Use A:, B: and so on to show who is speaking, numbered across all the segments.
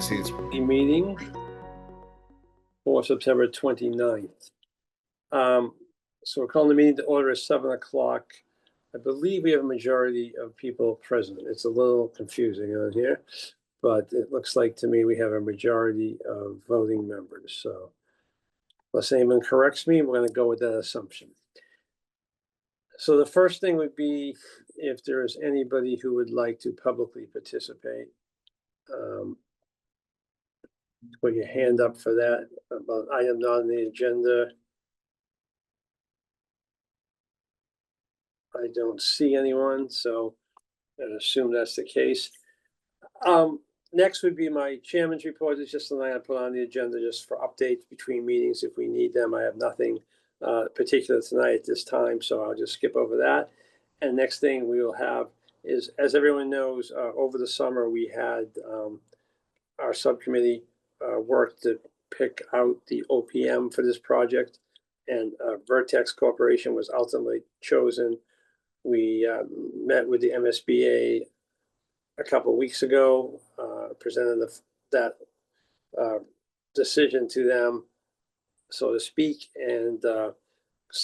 A: see it's
B: meeting for September 29th. So we're calling the meeting to order at 7 o'clock. I believe we have a majority of people present. It's a little confusing on here, but it looks like to me we have a majority of voting members. So unless anyone corrects me, we're going to go with that assumption. So the first thing would be if there is anybody who would like to publicly participate. Put your hand up for that about item not on the agenda. I don't see anyone, so I assume that's the case. Next would be my chairman's report. It's just something I put on the agenda just for updates between meetings if we need them. I have nothing particular tonight at this time, so I'll just skip over that. And next thing we will have is, as everyone knows, over the summer we had our subcommittee work to pick out the OPM for this project, and Vertex Corporation was ultimately chosen. We met with the MSBA a couple of weeks ago, presented that decision to them, so to speak, and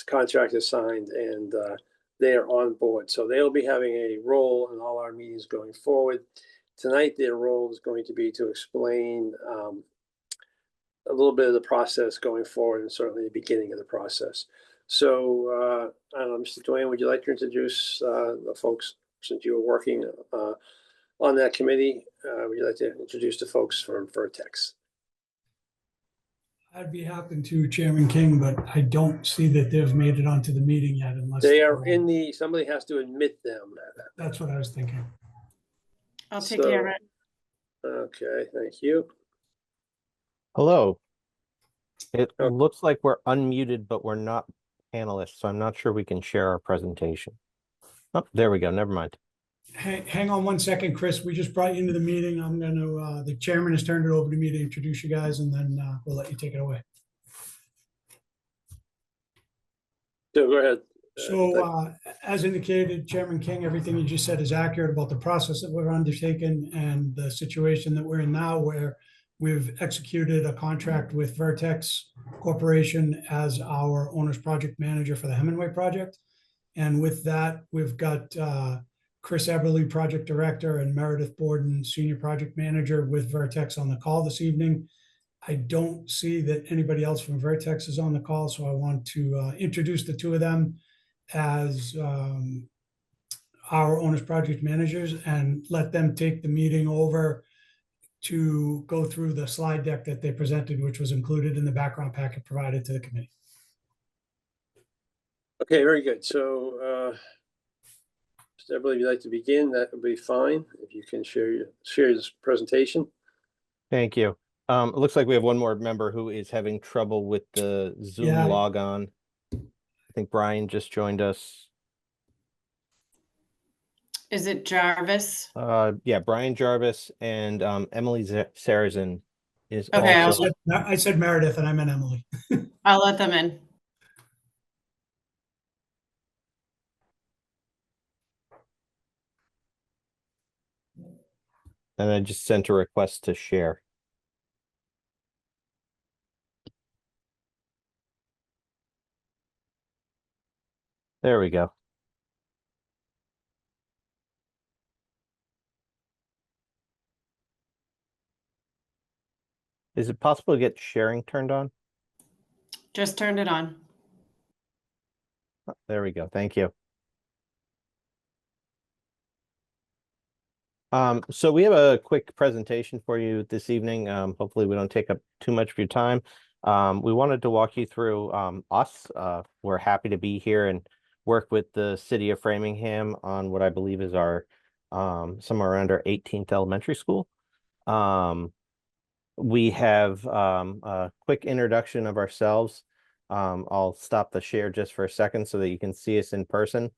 B: contract is signed, and they are on board. So they'll be having a role in all our meetings going forward. Tonight, their role is going to be to explain a little bit of the process going forward, and certainly the beginning of the process. So, I don't know, Mr. Dwayne, would you like to introduce the folks, since you were working on that committee? Would you like to introduce the folks from Vertex?
C: I'd be happy to, Chairman King, but I don't see that they've made it onto the meeting yet unless
B: they are in the, somebody has to admit them.
C: That's what I was thinking.
D: I'll take care of it.
B: Okay, thank you.
E: Hello. It looks like we're unmuted, but we're not panelists, so I'm not sure we can share our presentation. Oh, there we go. Never mind.
C: Hang on one second, Chris. We just brought you into the meeting. I'm going to, the chairman has turned it over to me to introduce you guys, and then we'll let you take it away.
B: So go ahead.
C: So as indicated, Chairman King, everything you just said is accurate about the process that we're undertaking and the situation that we're in now, where we've executed a contract with Vertex Corporation as our owner's project manager for the Hemingway project. And with that, we've got Chris Eberly, project director, and Meredith Borden, senior project manager with Vertex on the call this evening. I don't see that anybody else from Vertex is on the call, so I want to introduce the two of them as our owner's project managers and let them take the meeting over to go through the slide deck that they presented, which was included in the background packet provided to the committee.
B: Okay, very good. So, Mr. Eberly, if you'd like to begin, that would be fine. If you can share this presentation.
E: Thank you. It looks like we have one more member who is having trouble with the Zoom log on. I think Brian just joined us.
D: Is it Jarvis?
E: Yeah, Brian Jarvis and Emily Sarazin is
D: Okay,
E: also.
C: I said Meredith and I meant Emily.
D: I'll let them in.
E: And I just sent a request to share. There we go. Is it possible to get sharing turned on?
D: Just turned it on.
E: Oh, there we go. Thank you. So we have a quick presentation for you this evening. Hopefully we don't take up too much of your time. We wanted to walk you through us. We're happy to be here and work with the city of Framingham on what I believe is our somewhere around our 18th elementary school. We have a quick introduction of ourselves. I'll stop the share just for a second so that you can see us in person.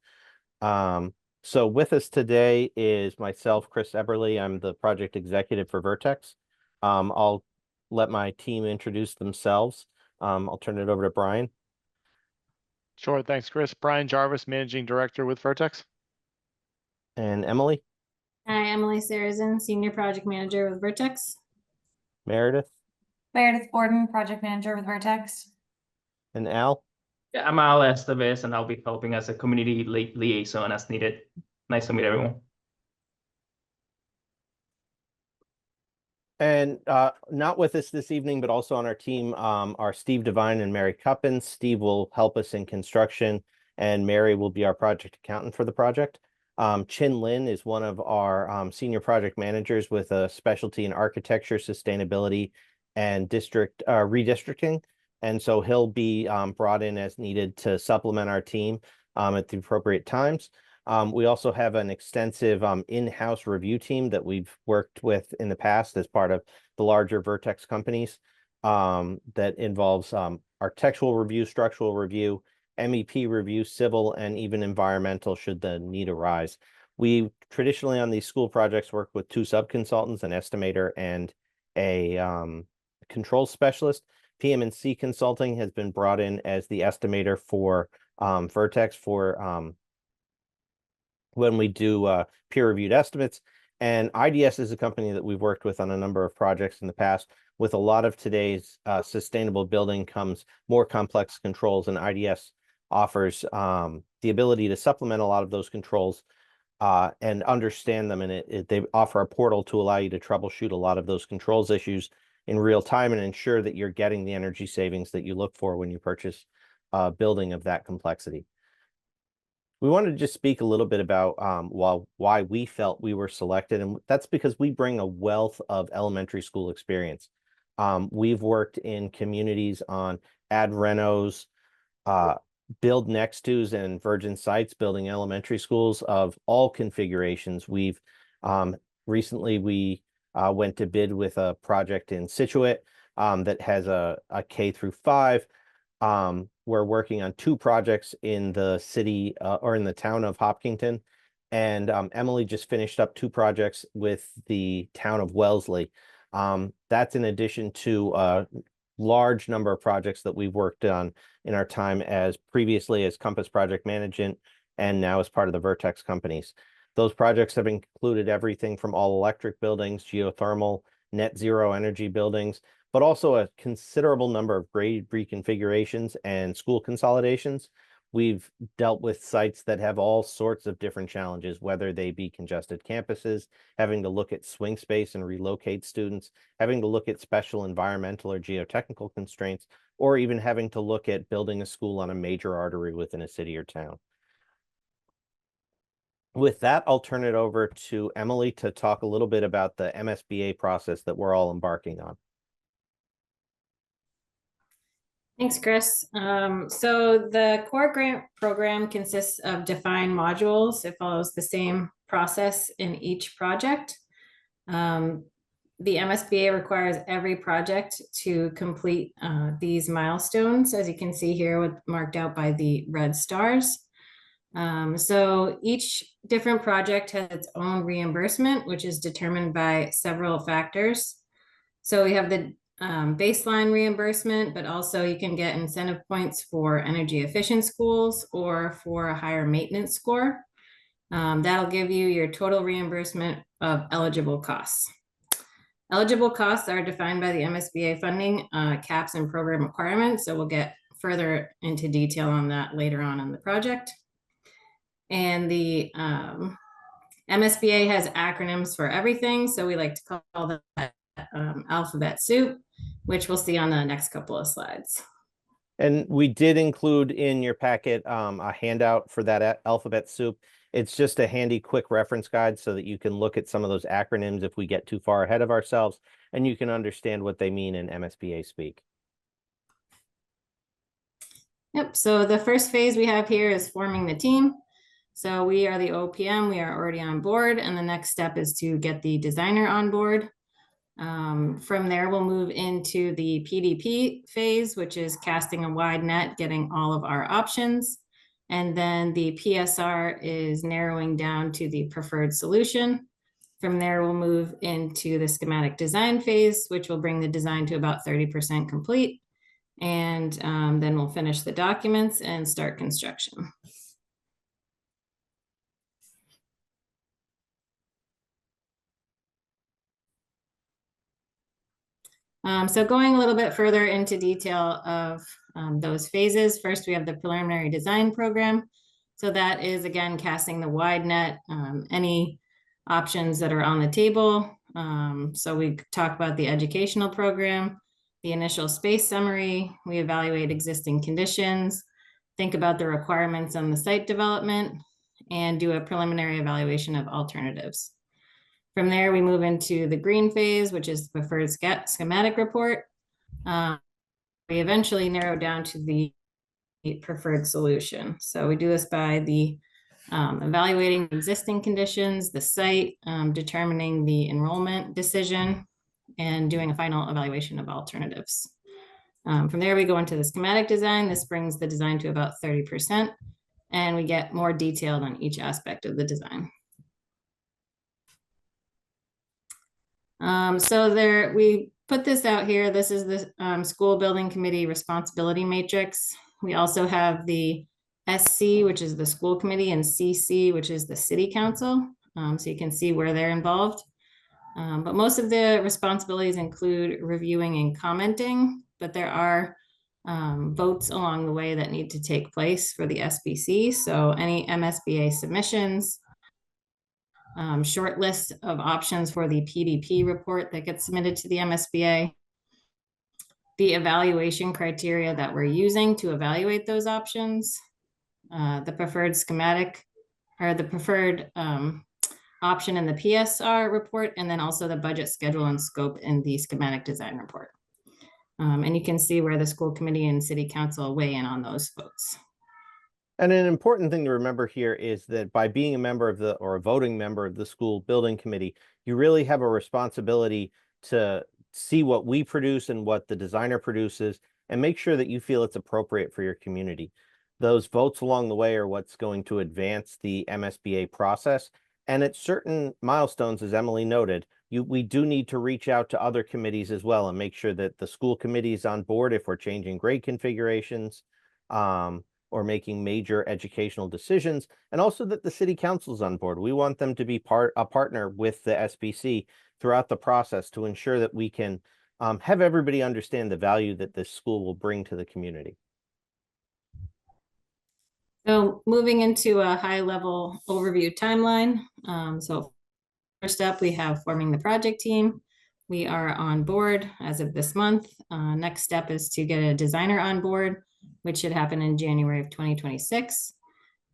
E: So with us today is myself, Chris Eberly. I'm the project executive for Vertex. I'll let my team introduce themselves. I'll turn it over to Brian.
F: Sure, thanks, Chris. Brian Jarvis, Managing Director with Vertex.
E: And Emily.
G: Hi, Emily Sarazin, Senior Project Manager with Vertex.
E: Meredith,
A: Meredith Borden, project manager with Vertex.
E: and Al.
G: Yeah, I'm Al Estevez, and I'll be helping as a community liaison as needed. Nice to meet everyone.
E: And not with us this evening, but also on our team are Steve Devine and Mary Cuppins. Steve will help us in construction, and Mary will be our project accountant for the project. Chin Lin is one of our senior project managers with a specialty in architecture, sustainability, and district redistricting. And so he'll be brought in as needed to supplement our team at the appropriate times. We also have an extensive in-house review team that we've worked with in the past as part of the larger Vertex companies that involves architectural review, structural review, MEP review, civil, and even environmental should the need arise. We traditionally on these school projects work with 2 sub-consultants, an estimator and a controls specialist. PM&C Consulting has been brought in as the estimator for Vertex for when we do peer-reviewed estimates. And IDS is a company that we've worked with on a number of projects in the past. With a lot of today's sustainable building comes more complex controls, and IDS offers the ability to supplement a lot of those controls and understand them. And they offer a portal to allow you to troubleshoot a lot of those controls issues in real time and ensure that you're getting the energy savings that you look for when you purchase a building of that complexity. We wanted to just speak a little bit about why we felt we were selected, and that's because we bring a wealth of elementary school experience. We've worked in communities on ad renos, build next tos, and virgin sites, building elementary schools of all configurations. We've recently we went to bid with a project in Scituate that has a K through 5. We're working on 2 projects in the city or in the town of Hopkinton. And Emily just finished up 2 projects with the town of Wellesley. That's in addition to a large number of projects that we've worked on in our time as previously as Compass Project Management and now as part of the Vertex companies. Those projects have included everything from all electric buildings, geothermal, net zero energy buildings, but also a considerable number of grade reconfigurations and school consolidations. We've dealt with sites that have all sorts of different challenges, whether they be congested campuses, having to look at swing space and relocate students, having to look at special environmental or geotechnical constraints, or even having to look at building a school on a major artery within a city or town. With that, I'll turn it over to Emily to talk a little bit about the MSBA process that we're all embarking on.
A: Thanks, Chris. So the core grant program consists of defined modules. It follows the same process in each project. The MSBA requires every project to complete these milestones, as you can see here, marked out by the red stars. So each different project has its own reimbursement, which is determined by several factors. So we have the baseline reimbursement, but also you can get incentive points for energy efficient schools or for a higher maintenance score. That'll give you your total reimbursement of eligible costs. Eligible costs are defined by the MSBA funding caps and program requirements. So we'll get further into detail on that later on in the project. And the MSBA has acronyms for everything. So we like to call that alphabet soup, which we'll see on the next couple of slides.
E: And we did include in your packet a handout for that alphabet soup. It's just a handy quick reference guide so that you can look at some of those acronyms if we get too far ahead of ourselves, and you can understand what they mean in MSBA speak.
A: Yep, so the first phase we have here is forming the team. So we are the OPM, we are already on board, and the next step is to get the designer on board. From there, we'll move into the PDP phase, which is casting a wide net, getting all of our options. And then the PSR is narrowing down to the preferred solution. From there, we'll move into the schematic design phase, which will bring the design to about 30% complete. And then we'll finish the documents and start construction. So going a little bit further into detail of those phases, first we have the preliminary design program. So that is, again, casting the wide net, any options that are on the table. So we talk about the educational program, the initial space summary, we evaluate existing conditions, think about the requirements on the site development, and do a preliminary evaluation of alternatives. From there, we move into the green phase, which is the preferred schematic report. We eventually narrow down to the preferred solution. So we do this by the evaluating existing conditions, the site, determining the enrollment decision, and doing a final evaluation of alternatives. From there, we go into the schematic design. This brings the design to about 30%, and we get more detailed on each aspect of the design. So there, we put this out here. This is the school building committee responsibility matrix. We also have the SC, which is the school committee, and CC, which is the city council. So you can see where they're involved. But most of the responsibilities include reviewing and commenting, but there are votes along the way that need to take place for the SBC. So any MSBA submissions, short list of options for the PDP report that gets submitted to the MSBA, the evaluation criteria that we're using to evaluate those options, the preferred schematic or the preferred option in the PSR report, and then also the budget schedule and scope in the schematic design report. And you can see where the school committee and city council weigh in on those votes.
E: And an important thing to remember here is that by being a member of or a voting member of the school building committee, you really have a responsibility to see what we produce and what the designer produces and make sure that you feel it's appropriate for your community. Those votes along the way are what's going to advance the MSBA process. And at certain milestones, as Emily noted, we do need to reach out to other committees as well and make sure that the school committee is on board if we're changing grade configurations, or making major educational decisions, and also that the city council is on board. We want them to be a partner with the SBC throughout the process to ensure that we can have everybody understand the value that this school will bring to the community.
A: So moving into a high-level overview timeline. So first up, we have forming the project team. We are on board as of this month. Next step is to get a designer on board, which should happen in January of 2026.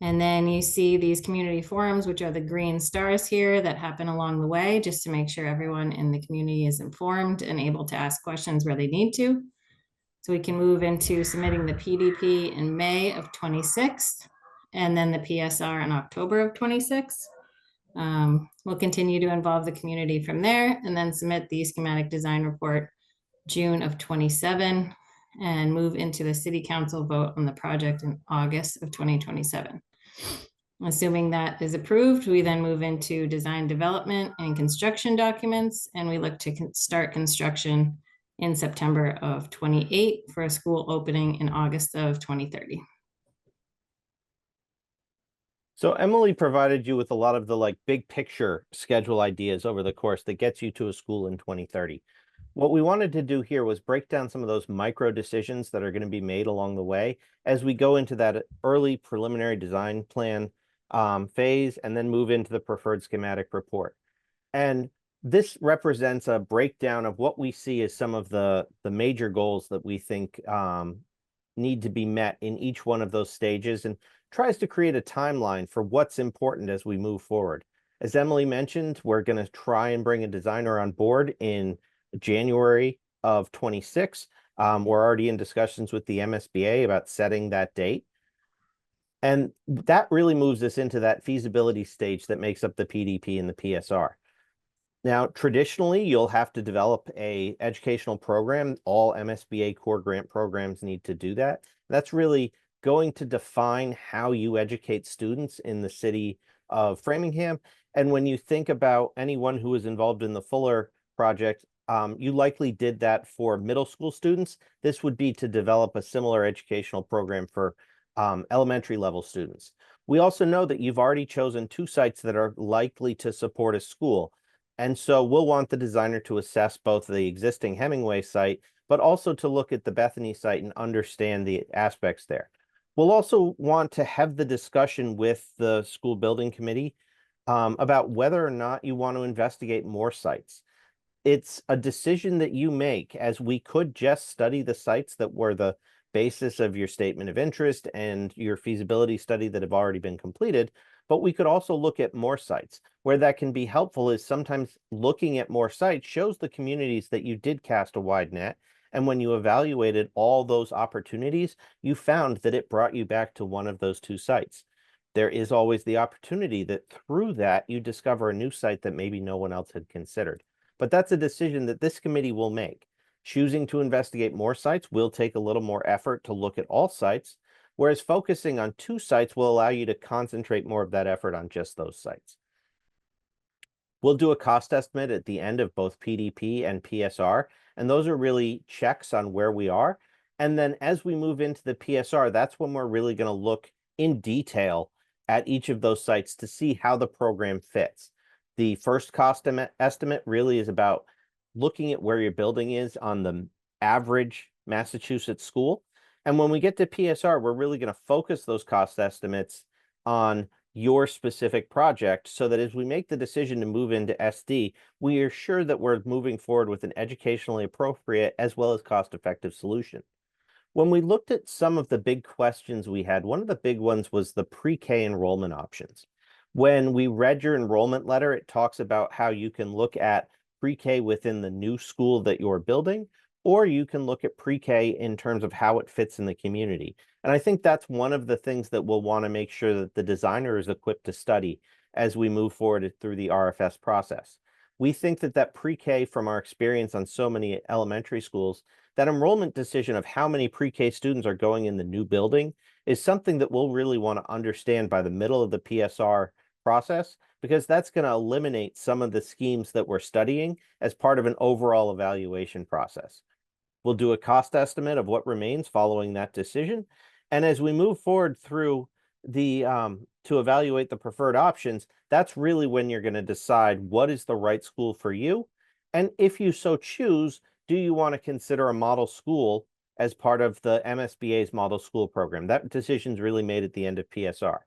A: And then you see these community forums, which are the green stars here that happen along the way, just to make sure everyone in the community is informed and able to ask questions where they need to. So we can move into submitting the PDP in May of 26, and then the PSR in October of 26. We'll continue to involve the community from there, and then submit the schematic design report June of 27, and move into the city council vote on the project in August of 2027. Assuming that is approved, we then move into design development and construction documents, and we look to start construction in September of 28 for a school opening in August of 2030.
E: So Emily provided you with a lot of the big picture schedule ideas over the course that gets you to a school in 2030. What we wanted to do here was break down some of those micro decisions that are going to be made along the way as we go into that early preliminary design plan phase and then move into the preferred schematic report. And this represents a breakdown of what we see as some of the major goals that we think need to be met in each one of those stages, and tries to create a timeline for what's important as we move forward. As Emily mentioned, we're going to try and bring a designer on board in January of 26. We're already in discussions with the MSBA about setting that date. And that really moves us into that feasibility stage that makes up the PDP and the PSR. Now, traditionally, you'll have to develop an educational program. All MSBA core grant programs need to do that. That's really going to define how you educate students in the city of Framingham. And when you think about anyone who was involved in the Fuller project, you likely did that for middle school students. This would be to develop a similar educational program for elementary level students. We also know that you've already chosen 2 sites that are likely to support a school. And so we'll want the designer to assess both the existing Hemingway site, but also to look at the Bethany site and understand the aspects there. We'll also want to have the discussion with the school building committee about whether or not you want to investigate more sites. It's a decision that you make, as we could just study the sites that were the basis of your statement of interest and your feasibility study that have already been completed, but we could also look at more sites. Where that can be helpful is sometimes looking at more sites shows the communities that you did cast a wide net. And when you evaluated all those opportunities, you found that it brought you back to one of those two sites. There is always the opportunity that through that you discover a new site that maybe no one else had considered. But that's a decision that this committee will make. Choosing to investigate more sites will take a little more effort to look at all sites, whereas focusing on two sites will allow you to concentrate more of that effort on just those sites. We'll do a cost estimate at the end of both PDP and PSR, and those are really checks on where we are. And then as we move into the PSR, that's when we're really going to look in detail at each of those sites to see how the program fits. The first cost estimate really is about looking at where your building is on the average Massachusetts school. And when we get to PSR, we're really going to focus those cost estimates on your specific project so that as we make the decision to move into SD, we are sure that we're moving forward with an educationally appropriate as well as cost-effective solution. When we looked at some of the big questions we had, one of the big ones was the pre-K enrollment options. When we read your enrollment letter, it talks about how you can look at pre-K within the new school that you're building, or you can look at pre-K in terms of how it fits in the community. And I think that's one of the things that we'll want to make sure that the designer is equipped to study as we move forward through the RFS process. We think that that pre-K, from our experience on so many elementary schools, that enrollment decision of how many pre-K students are going in the new building is something that we'll really want to understand by the middle of the PSR process, because that's going to eliminate some of the schemes that we're studying as part of an overall evaluation process. We'll do a cost estimate of what remains following that decision. And as we move forward through the to evaluate the preferred options, that's really when you're going to decide what is the right school for you. And if you so choose, do you want to consider a model school as part of the MSBA's model school program? That decision is really made at the end of PSR.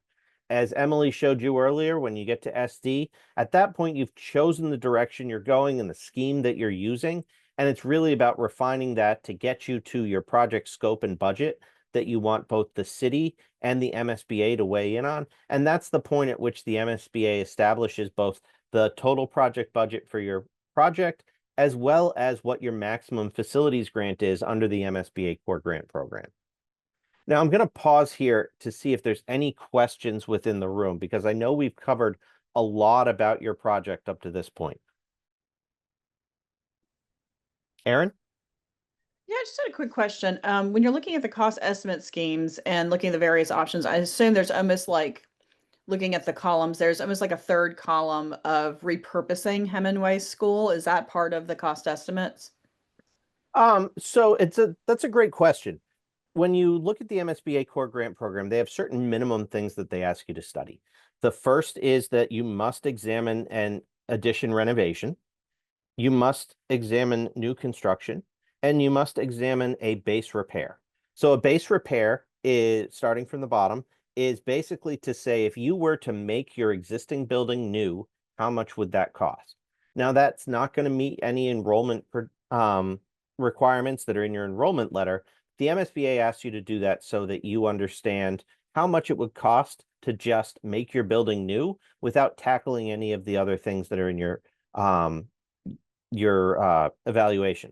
E: As Emily showed you earlier, when you get to SD, at that point, you've chosen the direction you're going and the scheme that you're using. And it's really about refining that to get you to your project scope and budget that you want both the city and the MSBA to weigh in on. And that's the point at which the MSBA establishes both the total project budget for your project, as well as what your maximum facilities grant is under the MSBA Core Grant Program. Now, I'm going to pause here to see if there's any questions within the room, because I know we've covered a lot about your project up to this point. Aaron?
H: Yeah, I just had a quick question. When you're looking at the cost estimate schemes and looking at the various options, I assume there's almost like looking at the columns, there's almost like a third column of repurposing Hemingway School. Is that part of the cost estimates?
E: So that's a great question. When you look at the MSBA Core Grant Program, they have certain minimum things that they ask you to study. The first is that you must examine an addition renovation. You must examine new construction, and you must examine a base repair. So a base repair is, starting from the bottom, is basically to say if you were to make your existing building new, how much would that cost? Now, that's not going to meet any enrollment requirements that are in your enrollment letter. The MSBA asks you to do that so that you understand how much it would cost to just make your building new without tackling any of the other things that are in your evaluation.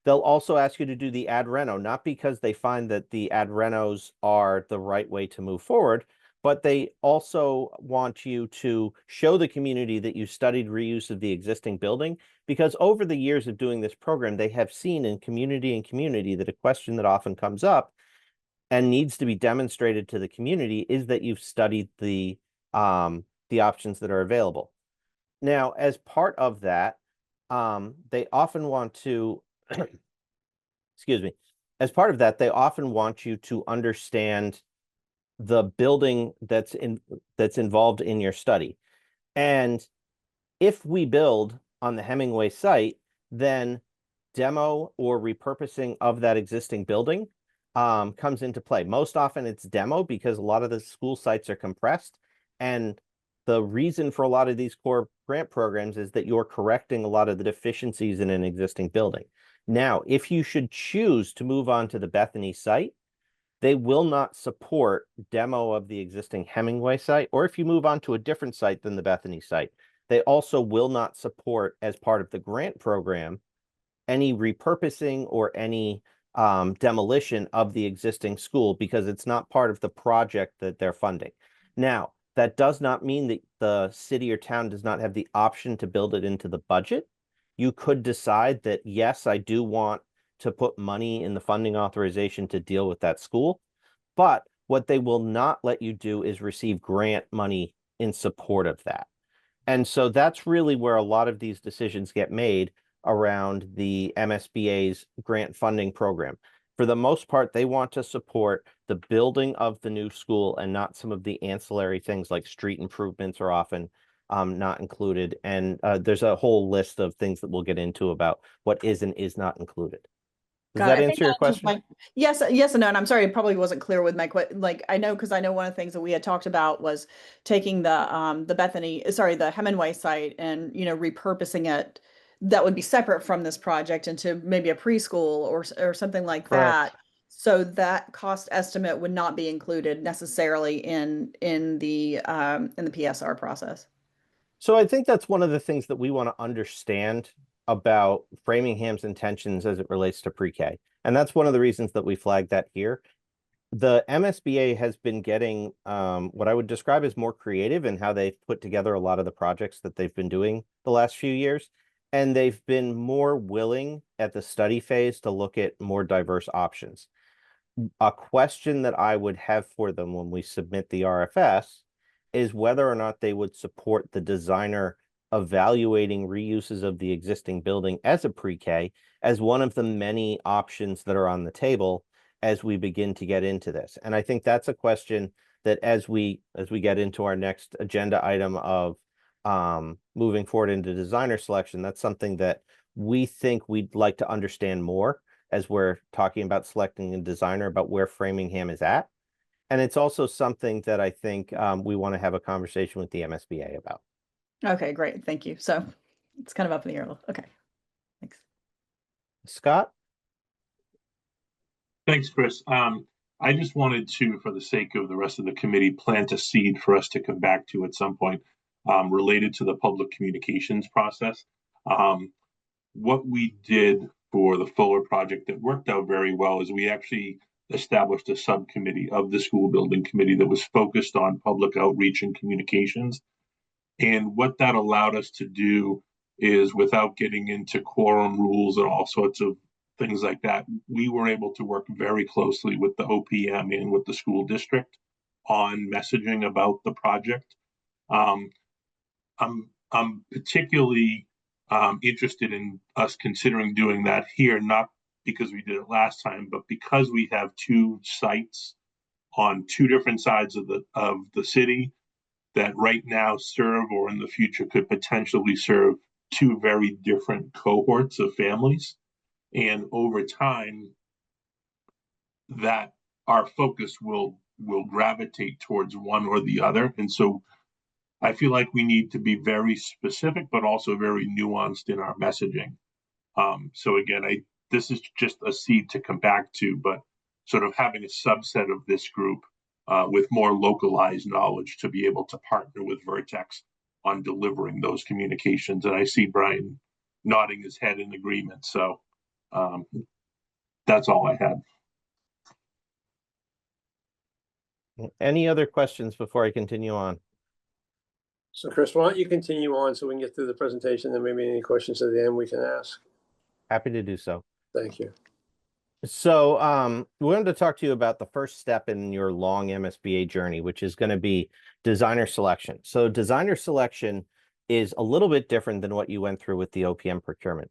E: They'll also ask you to do the ad reno, not because they find that the ad renos are the right way to move forward, but they also want you to show the community that you studied reuse of the existing building, because over the years of doing this program, they have seen in community that a question that often comes up and needs to be demonstrated to the community is that you've studied the options that are available. Now, as part of that, they often want to, excuse me, as part of that, they often want you to understand the building that's involved in your study. And if we build on the Hemingway site, then demo or repurposing of that existing building comes into play. Most often it's demo because a lot of the school sites are compressed. And the reason for a lot of these core grant programs is that you're correcting a lot of the deficiencies in an existing building. Now, if you should choose to move on to the Bethany site, they will not support demo of the existing Hemingway site, or if you move on to a different site than the Bethany site, they also will not support, as part of the grant program, any repurposing or any demolition of the existing school, because it's not part of the project that they're funding. Now, that does not mean that the city or town does not have the option to build it into the budget. You could decide that, yes, I do want to put money in the funding authorization to deal with that school. But what they will not let you do is receive grant money in support of that. And so that's really where a lot of these decisions get made around the MSBA's grant funding program. For the most part, they want to support the building of the new school and not some of the ancillary things like street improvements are often not included. And there's a whole list of things that we'll get into about what is and is not included. Does
H: Got it.
E: that
H: I think
E: answer your
H: answers
E: question?
H: yes, yes and no. And I'm sorry, it probably wasn't clear with my like I know, because I know one of the things that we had talked about was taking the Bethany, sorry, the Hemingway site and repurposing it. That would be separate from this project into maybe a preschool or something like that.
E: Correct.
H: So that cost estimate would not be included necessarily in the PSR process.
E: So I think that's one of the things that we want to understand about Framingham's intentions as it relates to pre-K. And that's one of the reasons that we flagged that here. The MSBA has been getting what I would describe as more creative in how they've put together a lot of the projects that they've been doing the last few years. And they've been more willing at the study phase to look at more diverse options. A question that I would have for them when we submit the RFS is whether or not they would support the designer evaluating reuses of the existing building as a pre-K as one of the many options that are on the table as we begin to get into this. And I think that's a question that as we get into our next agenda item of moving forward into designer selection, that's something that we think we'd like to understand more as we're talking about selecting a designer, about where Framingham is at. And it's also something that I think we want to have a conversation with the MSBA about.
H: Okay, great. Thank you. So it's kind of up in the air. Okay. Thanks.
E: Scott?
I: Thanks, Chris. I just wanted to, for the sake of the rest of the committee, plant a seed for us to come back to at some point related to the public communications process. What we did for the Fuller project that worked out very well is we actually established a subcommittee of the school building committee that was focused on public outreach and communications. And what that allowed us to do is, without getting into quorum rules and all sorts of things like that, we were able to work very closely with the OPM and with the school district on messaging about the project. I'm particularly interested in us considering doing that here, not because we did it last time, but because we have two sites on two different sides of the city that right now serve, or in the future could potentially serve, two very different cohorts of families. And over time, that our focus will gravitate towards one or the other. And so I feel like we need to be very specific, but also very nuanced in our messaging. So again, this is just a seed to come back to, but sort of having a subset of this group with more localized knowledge to be able to partner with Vertex on delivering those communications. And I see Brian nodding his head in agreement. So that's all I had.
E: Any other questions before I continue on?
B: So Chris, why don't you continue on so we can get through the presentation, and maybe any questions at the end we can ask.
E: Happy to do so.
B: Thank you.
E: So we wanted to talk to you about the first step in your long MSBA journey, which is going to be designer selection. So designer selection is a little bit different than what you went through with the OPM procurement.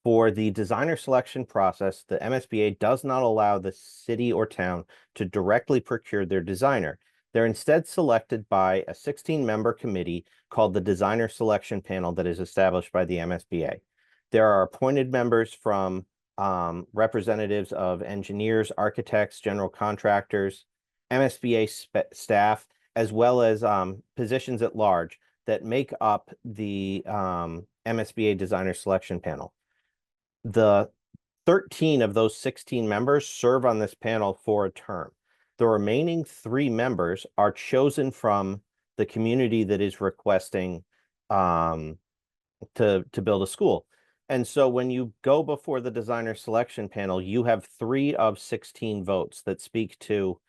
E: For the designer selection process, the MSBA does not allow the city or town to directly procure their designer. They're instead selected by a 16-member committee called the Designer Selection Panel that is established by the MSBA. There are appointed members from representatives of engineers, architects, general contractors, MSBA staff, as well as positions at large that make up the MSBA Designer Selection Panel. The 13 of those 16 members serve on this panel for a term. The remaining 3 members are chosen from the community that is requesting to build a school. And so when you go before the designer selection panel, you have 3 of 16 votes that speak to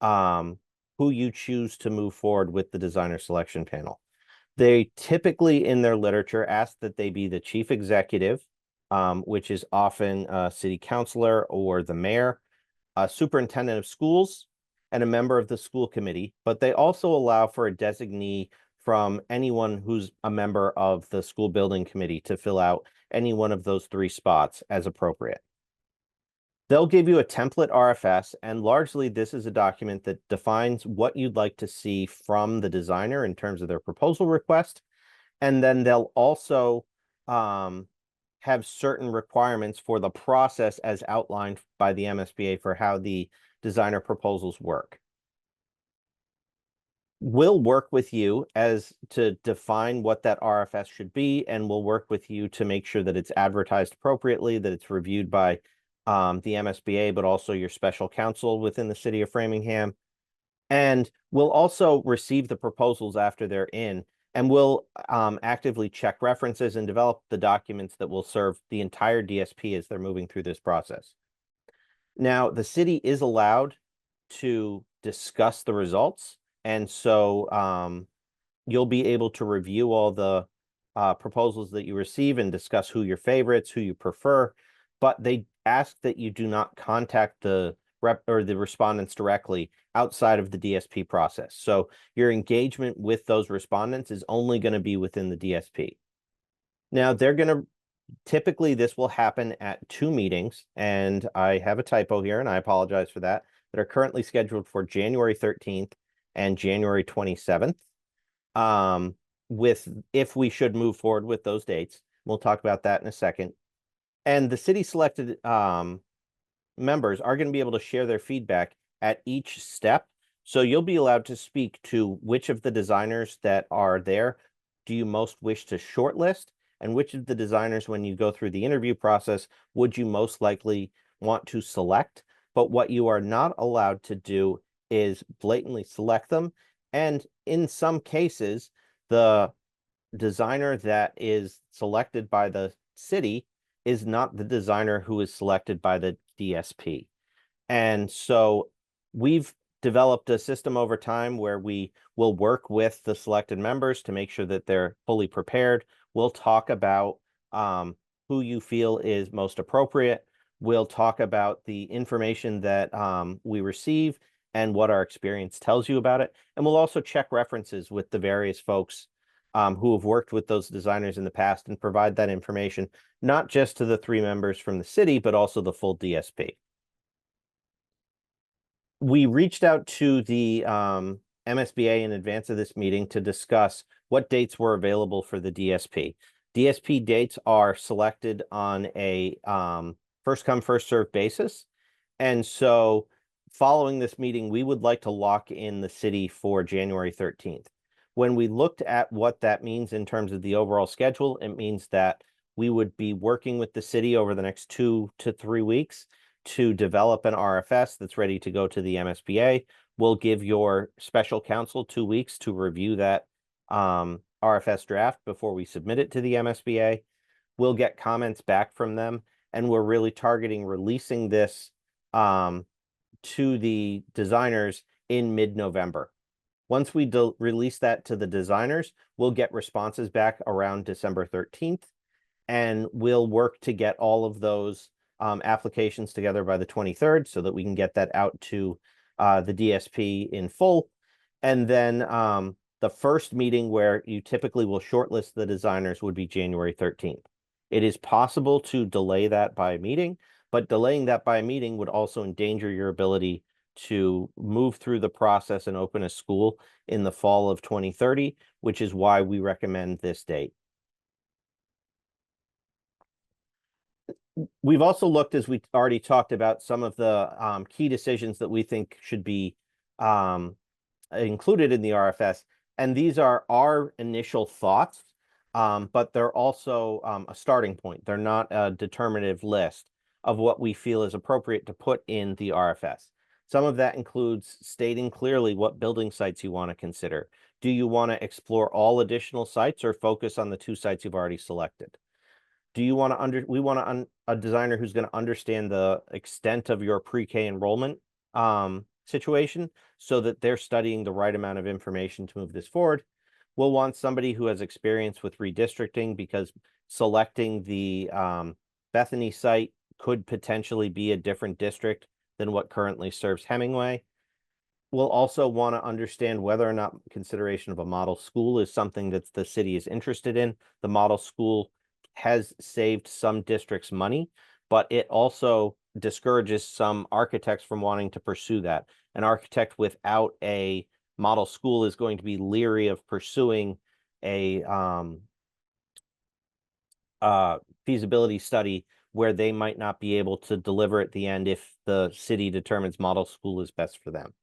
E: who you choose to move forward with the designer selection panel. They typically in their literature ask that they be the chief executive, which is often a city councilor or the mayor, a superintendent of schools, and a member of the school committee, but they also allow for a designee from anyone who's a member of the school building committee to fill out any one of those 3 spots as appropriate. They'll give you a template RFS, and largely this is a document that defines what you'd like to see from the designer in terms of their proposal request. And then they'll also have certain requirements for the process as outlined by the MSBA for how the designer proposals work. We'll work with you as to define what that RFS should be, and we'll work with you to make sure that it's advertised appropriately, that it's reviewed by the MSBA, but also your special counsel within the city of Framingham. And we'll also receive the proposals after they're in, and we'll actively check references and develop the documents that will serve the entire DSP as they're moving through this process. Now, the city is allowed to discuss the results, and so you'll be able to review all the proposals that you receive and discuss who your favorites, who you prefer, but they ask that you do not contact the respondents directly outside of the DSP process. So your engagement with those respondents is only going to be within the DSP. Now, they're going to typically this will happen at 2 meetings, and I have a typo here, and I apologize for that are currently scheduled for January 13th and January 27th. If we should move forward with those dates, we'll talk about that in a second. And the city selected members are going to be able to share their feedback at each step. So you'll be allowed to speak to which of the designers that are there do you most wish to shortlist, and which of the designers, when you go through the interview process, would you most likely want to select. But what you are not allowed to do is blatantly select them. And in some cases, the designer that is selected by the city is not the designer who is selected by the DSP. And so we've developed a system over time where we will work with the selected members to make sure that they're fully prepared. We'll talk about who you feel is most appropriate. We'll talk about the information that we receive and what our experience tells you about it. And we'll also check references with the various folks who have worked with those designers in the past and provide that information, not just to the 3 members from the city, but also the full DSP. We reached out to the MSBA in advance of this meeting to discuss what dates were available for the DSP. DSP dates are selected on a first come, first served basis. And so following this meeting, we would like to lock in the city for January 13th. When we looked at what that means in terms of the overall schedule, it means that we would be working with the city over the next 2 to 3 weeks to develop an RFS that's ready to go to the MSBA. We'll give your special counsel 2 weeks to review that RFS draft before we submit it to the MSBA. We'll get comments back from them, and we're really targeting releasing this to the designers in mid-November. Once we release that to the designers, we'll get responses back around December 13th, and we'll work to get all of those applications together by the 23rd so that we can get that out to the DSP in full. And then the first meeting where you typically will shortlist the designers would be January 13th. It is possible to delay that by a meeting, but delaying that by a meeting would also endanger your ability to move through the process and open a school in the fall of 2030, which is why we recommend this date. We've also looked, as we already talked about, some of the key decisions that we think should be included in the RFS. And these are our initial thoughts, but they're also a starting point. They're not a determinative list of what we feel is appropriate to put in the RFS. Some of that includes stating clearly what building sites you want to consider. Do you want to explore all additional sites or focus on the 2 sites you've already selected? Do you want to we want a designer who's going to understand the extent of your pre-K enrollment situation so that they're studying the right amount of information to move this forward. We'll want somebody who has experience with redistricting, because selecting the Bethany site could potentially be a different district than what currently serves Hemingway. We'll also want to understand whether or not consideration of a model school is something that the city is interested in. The model school has saved some districts money, but it also discourages some architects from wanting to pursue that. An architect without a model school is going to be leery of pursuing a feasibility study where they might not be able to deliver at the end if the city determines model school is best for them.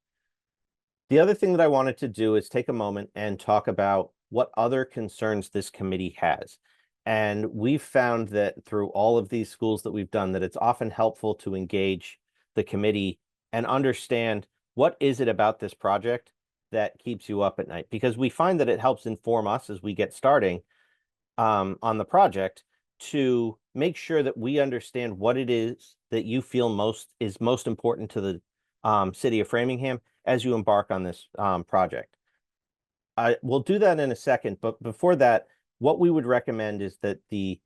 E: The other thing that I wanted to do is take a moment and talk about what other concerns this committee has. And we've found that through all of these schools that we've done, that it's often helpful to engage the committee and understand what is it about this project that keeps you up at night, because we find that it helps inform us as we get starting on the project to make sure that we understand what it is that you feel is most important to the city of Framingham as you embark on this project. We'll do that in a second, but before that, what we would recommend is that the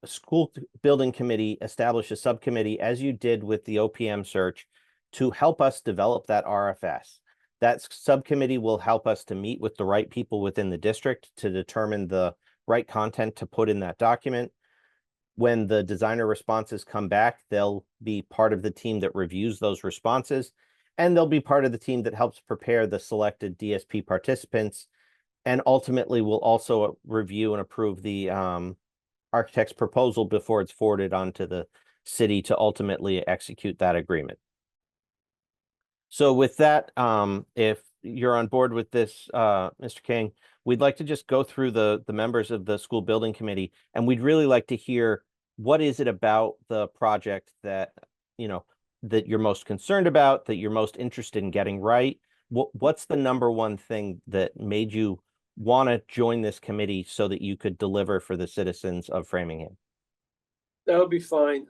E: school building committee establish a subcommittee, as you did with the OPM search, to help us develop that RFS. That subcommittee will help us to meet with the right people within the district to determine the right content to put in that document. When the designer responses come back, they'll be part of the team that reviews those responses, and they'll be part of the team that helps prepare the selected DSP participants, and ultimately will also review and approve the architect's proposal before it's forwarded on to the city to ultimately execute that agreement. So with that, if you're on board with this, Mr. King, we'd like to just go through the members of the school building committee, and we'd really like to hear what is it about the project that, you know, that you're most concerned about, that you're most interested in getting right. What's the number one thing that made you want to join this committee so that you could deliver for the citizens of Framingham?
B: That would be fine.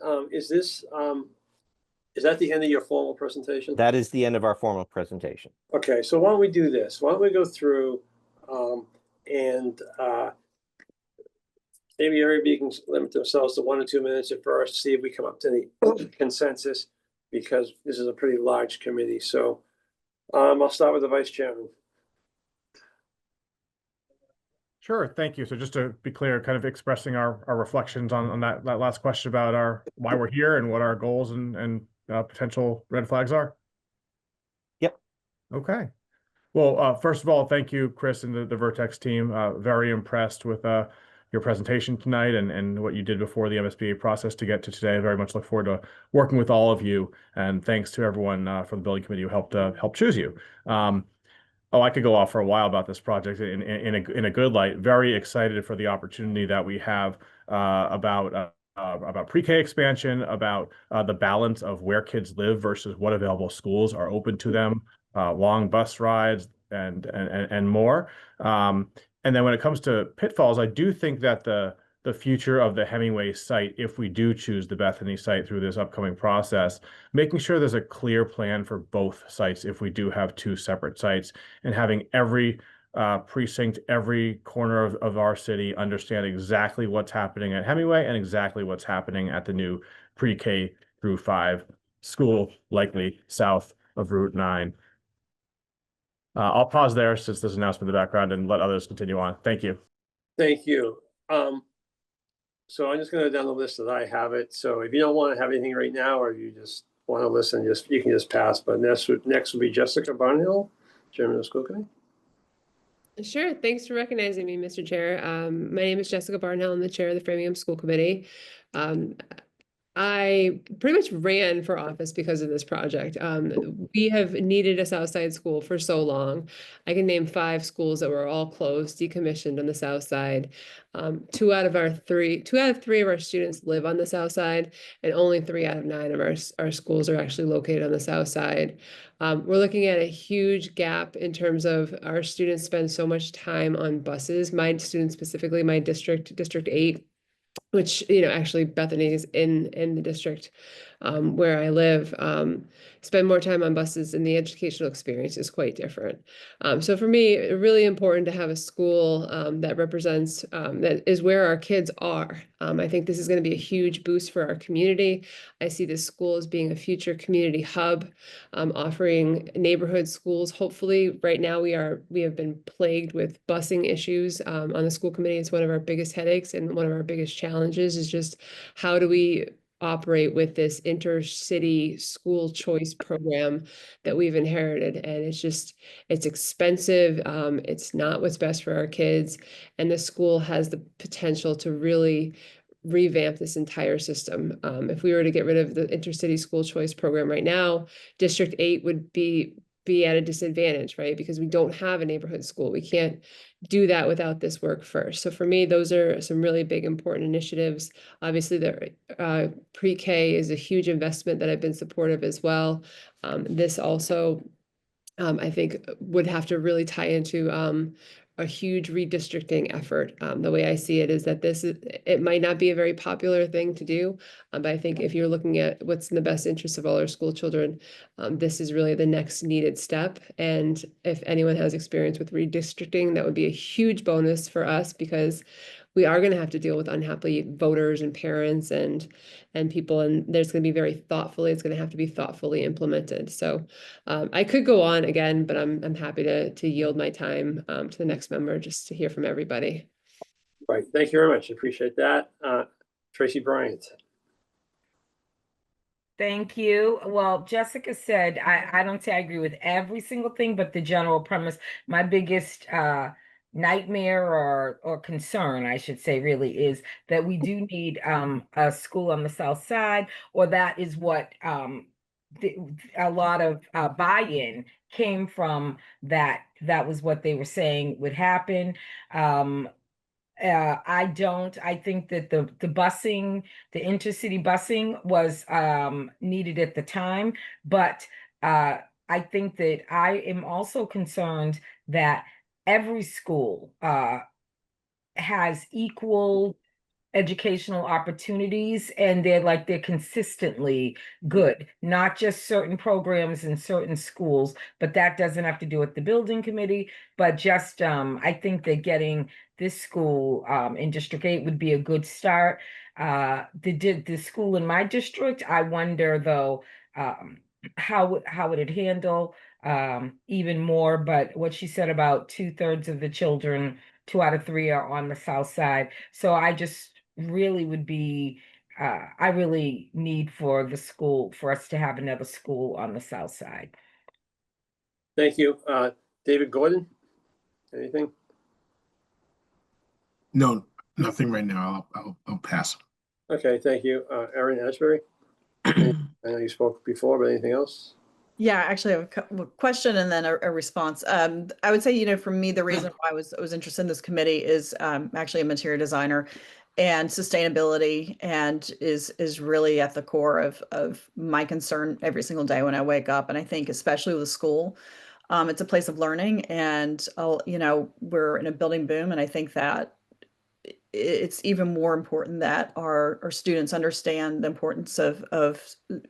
B: Is that the end of your formal presentation?
E: That is the end of our formal presentation.
B: Okay, so why don't we do this? Why don't we go through and maybe everybody can limit themselves to 1 or 2 minutes at first, see if we come up to any consensus, because this is a pretty large committee. So I'll start with the vice chairman.
J: Sure, thank you. So just to be clear, kind of expressing our reflections on that last question about why we're here and what our goals and potential red flags are.
E: Yep.
J: Okay. Well, first of all, thank you, Chris, and the Vertex team. Very impressed with your presentation tonight and what you did before the MSBA process to get to today. I very much look forward to working with all of you. And thanks to everyone from the building committee who helped choose you. I could go off for a while about this project in a good light. Very excited for the opportunity that we have about pre-K expansion, about the balance of where kids live versus what available schools are open to them, long bus rides and more. And then when it comes to pitfalls, I do think that the future of the Hemingway site, if we do choose the Bethany site through this upcoming process, making sure there's a clear plan for both sites if we do have 2 separate sites, and having every precinct, every corner of our city understand exactly what's happening at Hemingway and exactly what's happening at the new pre-K through 5 school, likely south of Route 9. I'll pause there since there's an announcement in the background and let others continue on. Thank you.
B: Thank you. So I'm just going to go down the list that I have it. So if you don't want to have anything right now, or you just want to listen, you can just pass. But next will be Jessica Barnhill, Chairman of the School Committee.
K: Sure. Thanks for recognizing me, Mr. Chair. My name is Jessica Barnhill. I'm the chair of the Framingham School Committee. I pretty much ran for office because of this project. We have needed a Southside school for so long. I can name 5 schools that were all closed, decommissioned on the South Side. 2 out of 3 of our students live on the South Side, and only 3 out of 9 of our schools are actually located on the South Side. We're looking at a huge gap in terms of our students spend so much time on buses. My students, specifically my district, District 8, which, actually Bethany is in the district where I live, spend more time on buses, and the educational experience is quite different. So for me, really important to have a school that represents, that is where our kids are. I think this is going to be a huge boost for our community. I see this school as being a future community hub, offering neighborhood schools. Hopefully, right now we have been plagued with busing issues on the school committee. It's one of our biggest headaches, and one of our biggest challenges is just how do we operate with this intercity school choice program that we've inherited. And it's expensive. It's not what's best for our kids. And the school has the potential to really revamp this entire system. If we were to get rid of the intercity school choice program right now, District 8 would be at a disadvantage, right? Because we don't have a neighborhood school. We can't do that without this work first. So for me, those are some really big, important initiatives. Obviously, the pre-K is a huge investment that I've been supportive as well. This also, I think, would have to really tie into a huge redistricting effort. The way I see it is that it might not be a very popular thing to do, but I think if you're looking at what's in the best interest of all our school children, this is really the next needed step. And if anyone has experience with redistricting, that would be a huge bonus for us, because we are going to have to deal with unhappy voters and parents and people, and it's going to have to be thoughtfully implemented. So I could go on again, but I'm happy to yield my time to the next member just to hear from everybody.
B: Right. Thank you very much. Appreciate that. Tracy Bryant.
L: Thank you. Well, Jessica said, I don't say I agree with every single thing, but the general premise, my biggest nightmare or concern, I should say, really is that we do need a school on the South Side, or that is what a lot of buy-in came from. That was what they were saying would happen. I think that the busing, the intercity busing was needed at the time, but I think that I am also concerned that every school has equal educational opportunities, and they're consistently good, not just certain programs in certain schools, but that doesn't have to do with the building committee, but just I think that getting this school in District 8 would be a good start. The school in my district, I wonder though, how would it handle even more, but what she said about 2/3 of the children, 2 out of 3 are on the South Side. So I just really would be, I really need for us to have another school on the South Side.
B: Thank you. David Gordon, anything?
M: No, nothing right now. I'll pass.
B: Okay, thank you. Erin Ashbury. I know you spoke before, but anything else?
H: Yeah, actually, I have a question and then a response. I would say, for me, the reason why I was interested in this committee is actually a interior designer, and sustainability and is really at the core of my concern every single day when I wake up. And I think especially with school, it's a place of learning, and we're in a building boom, and I think that it's even more important that our students understand the importance of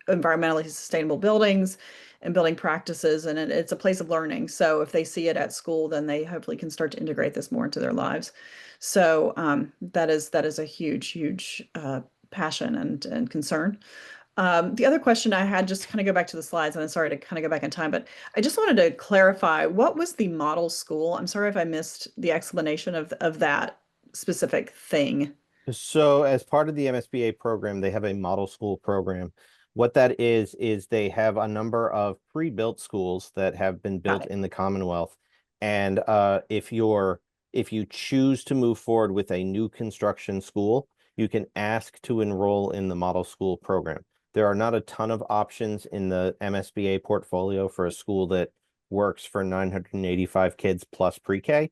H: environmentally sustainable buildings and building practices, and it's a place of learning. So if they see it at school, then they hopefully can start to integrate this more into their lives. So that is a huge passion and concern. The other question I had, just to kind of go back to the slides, and I'm sorry to kind of go back in time, but I just wanted to clarify, what was the model school? I'm sorry if I missed the explanation of that specific thing.
E: So as part of the MSBA program, they have a model school program What that is they have a number of pre-built schools that have been built
H: it.
E: in the Commonwealth. And if you choose to move forward with a new construction school, you can ask to enroll in the model school program. There are not a ton of options in the MSBA portfolio for a school that works for 985 kids plus pre-K.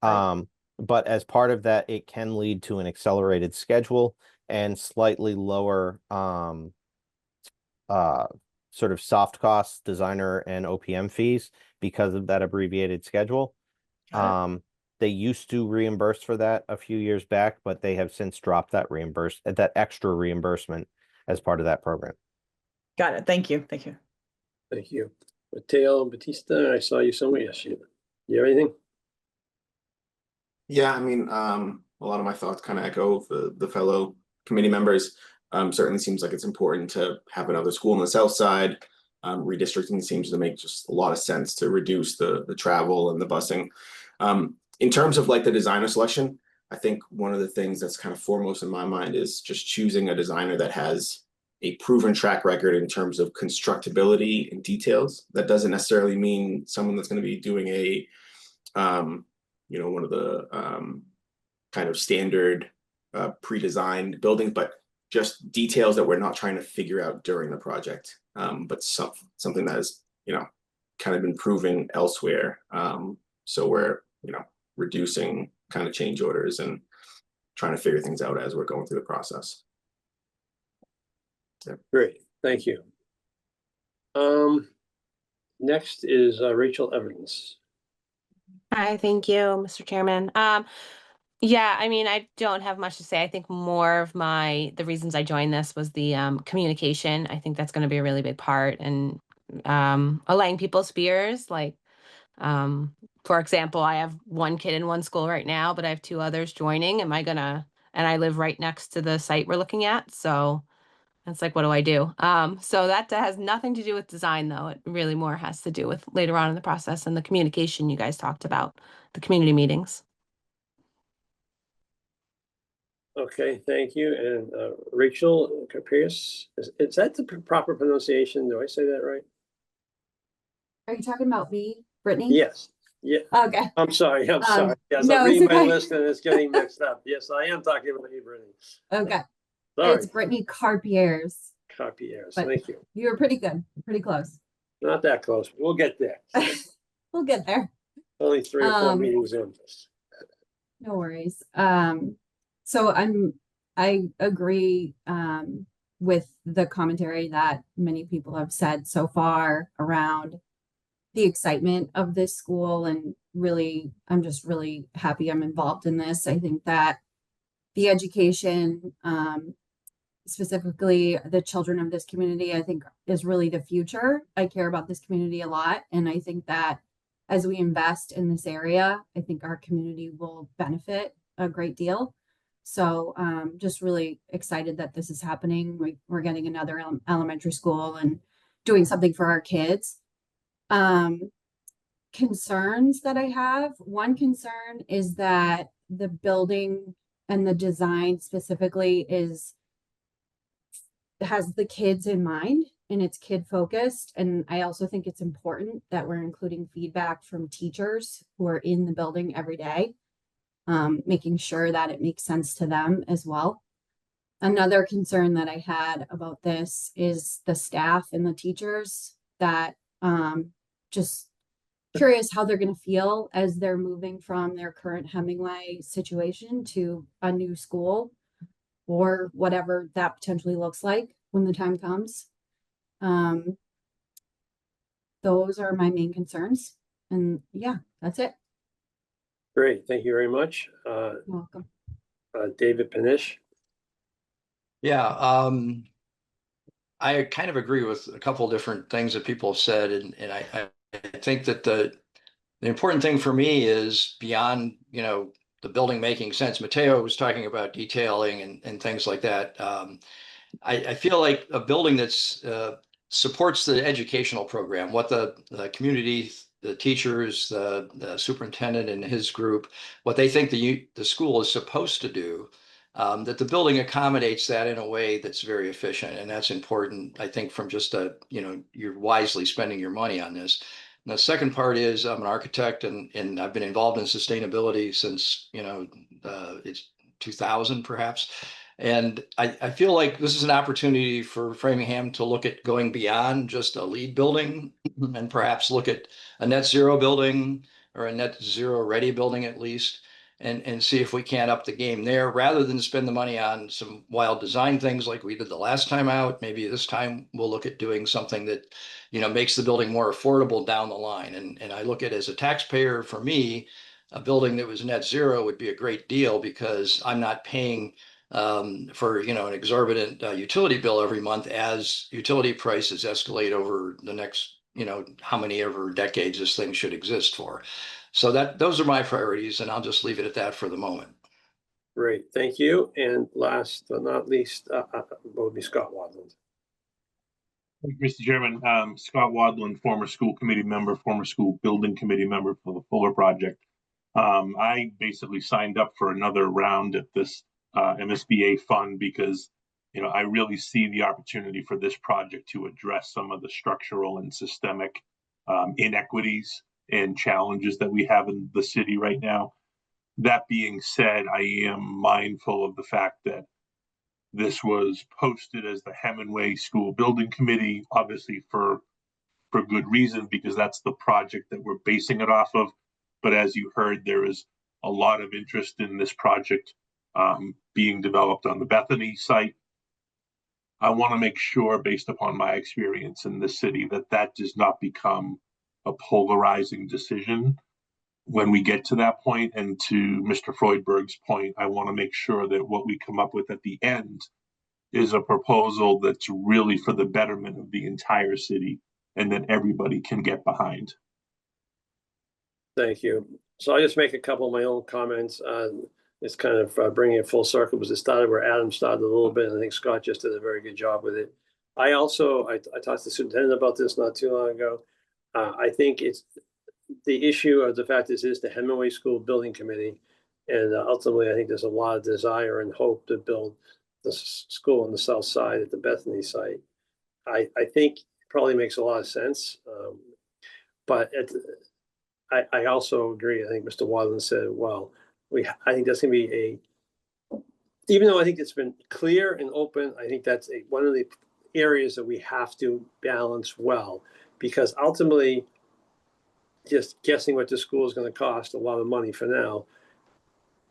E: But as part of that, it can lead to an accelerated schedule and slightly lower sort of soft costs, designer and OPM fees because of that abbreviated schedule. They used to reimburse for that a few years back, but they have since dropped that extra reimbursement as part of that program.
H: Got it. Thank you. Thank you.
B: Thank you. Mateo Batista, I saw you somewhere. Yes, you have anything?
N: Yeah, I mean, a lot of my thoughts kind of echo the fellow committee members. Certainly seems like it's important to have another school on the south side. Redistricting seems to make just a lot of sense to reduce the travel and the busing. In terms of like the designer selection, I think one of the things that's kind of foremost in my mind is just choosing a designer that has a proven track record in terms of constructability and details. That doesn't necessarily mean someone that's going to be doing a, one of the kind of standard pre-designed buildings, but just details that we're not trying to figure out during the project, but something that has, kind of been proven elsewhere. So we're, reducing kind of change orders and trying to figure things out as we're going through the process. Yeah.
B: Great, thank you. Next is Rachel Evans.
O: Hi, thank you, Mr. Chairman. Yeah, I mean, I don't have much to say. I think more of the reasons I joined this was the communication. I think that's going to be a really big part, and allaying people's fears. Like, for example, I have one kid in one school right now, but I have two others joining. And I live right next to the site we're looking at. So it's like, what do I do? So that has nothing to do with design, though. It really more has to do with later on in the process and the communication you guys talked about, the community meetings.
B: Okay, thank you. And Rachel Pierce, is that the proper pronunciation? Do I say that right?
P: Are you talking about me, Brittany?
B: Yes. Yeah.
P: Okay.
B: I'm sorry. Yes,
P: no,
B: I'm reading my
P: okay.
B: list and it's getting mixed up. Yes, I am talking about you, Brittany.
P: Okay.
B: Sorry.
P: It's Brittany Carpier's.
B: Carpier's.
P: But
B: Thank you.
P: You were pretty good. Pretty close.
B: Not that close, but we'll get there.
P: We'll get there.
B: Only 3 or 4 meetings in.
P: No worries. So I agree with the commentary that many people have said so far around the excitement of this school, and really, I'm just really happy I'm involved in this. I think that the education, specifically the children of this community, I think is really the future. I care about this community a lot, and I think that as we invest in this area, I think our community will benefit a great deal. So just really excited that this is happening. We're getting another elementary school and doing something for our kids. Concerns that I have. One concern is that the building and the design specifically has the kids in mind, and it's kid focused. And I also think it's important that we're including feedback from teachers who are in the building every day, making sure that it makes sense to them as well. Another concern that I had about this is the staff and the teachers, that just curious how they're going to feel as they're moving from their current Hemingway situation to a new school, or whatever that potentially looks like when the time comes. Those are my main concerns. And yeah, that's it.
B: Great, thank you very much.
P: You're welcome.
B: David Panish.
Q: Yeah, I kind of agree with a couple of different things that people have said, and I think that the important thing for me is beyond, the building making sense. Mateo was talking about detailing and things like that. I feel like a building that's supports the educational program, what the community, the teachers, the superintendent and his group, what they think the school is supposed to do. that the building accommodates that in a way that's very efficient. And that's important, I think, from just you're wisely spending your money on this. And the second part is I'm an architect and I've been involved in sustainability since, it's 2000 perhaps. And I feel like this is an opportunity for Framingham to look at going beyond just a LEED building and perhaps look at a net zero building or a net zero ready building at least, and see if we can't up the game there rather than spend the money on some wild design things like we did the last time out. Maybe this time we'll look at doing something that, makes the building more affordable down the line. And I look at it as a taxpayer, for me, a building that was net zero would be a great deal because I'm not paying for an exorbitant utility bill every month as utility prices escalate over the next how many ever decades this thing should exist for. So those are my priorities, and I'll just leave it at that for the moment.
B: Great, thank you. And last but not least, will be Scott Wadland.
I: Mr. Chairman, Scott Wadland, former school committee member, former school building committee member for the Fuller project. I basically signed up for another round at this MSBA fund because I really see the opportunity for this project to address some of the structural and systemic inequities and challenges that we have in the city right now. That being said, I am mindful of the fact that this was posted as the Hemingway School Building Committee, obviously for good reason, because that's the project that we're basing it off of. But as you heard, there is a lot of interest in this project being developed on the Bethany site. I want to make sure, based upon my experience in the city, that does not become a polarizing decision when we get to that point. And to Mr. Freudberg's point, I want to make sure that what we come up with at the end is a proposal that's really for the betterment of the entire city and that everybody can get behind.
B: Thank you. So I'll just make a couple of my own comments. It's kind of bringing it full circle because it started where Adam started a little bit, and I think Scott just did a very good job with it. I talked to the superintendent about this not too long ago. I think it's the issue of the fact this is the Hemingway School Building Committee, and ultimately I think there's a lot of desire and hope to build the school on the south side at the Bethany site. I think it probably makes a lot of sense, but I also agree. I think Mr. Wadland said, well, I think that's going to be even though I think it's been clear and open, I think that's one of the areas that we have to balance well, because ultimately, just guessing what the school is going to cost a lot of money for now,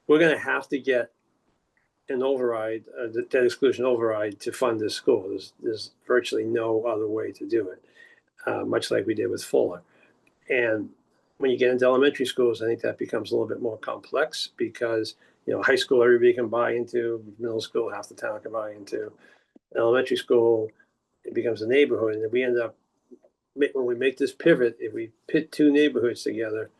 B: we're going to have to get an override, the debt exclusion override, to fund this school. There's virtually no other way to do it, much like we did with Fuller. And when you get into elementary schools, I think that becomes a little bit more complex because, high school, everybody can buy into, middle school, half the town can buy into. Elementary school, it becomes a neighborhood. And if we end up, when we make this pivot, if we pit two neighborhoods together,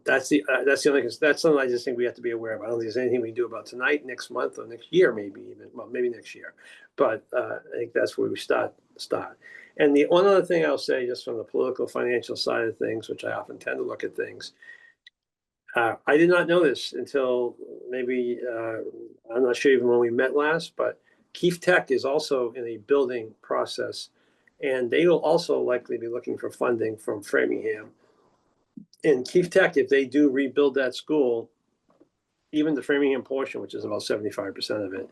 B: that's something I just think we have to be aware of. I don't think there's anything we can do about tonight, next month, or next year, maybe next year. But I think that's where we start. And the one other thing I'll say, just from the political financial side of things, which I often tend to look at things, I did not know this until maybe, I'm not sure even when we met last, but Keefe Tech is also in a building process, and they will also likely be looking for funding from Framingham. And Keefe Tech, if they do rebuild that school, even the Framingham portion, which is about 75% of it,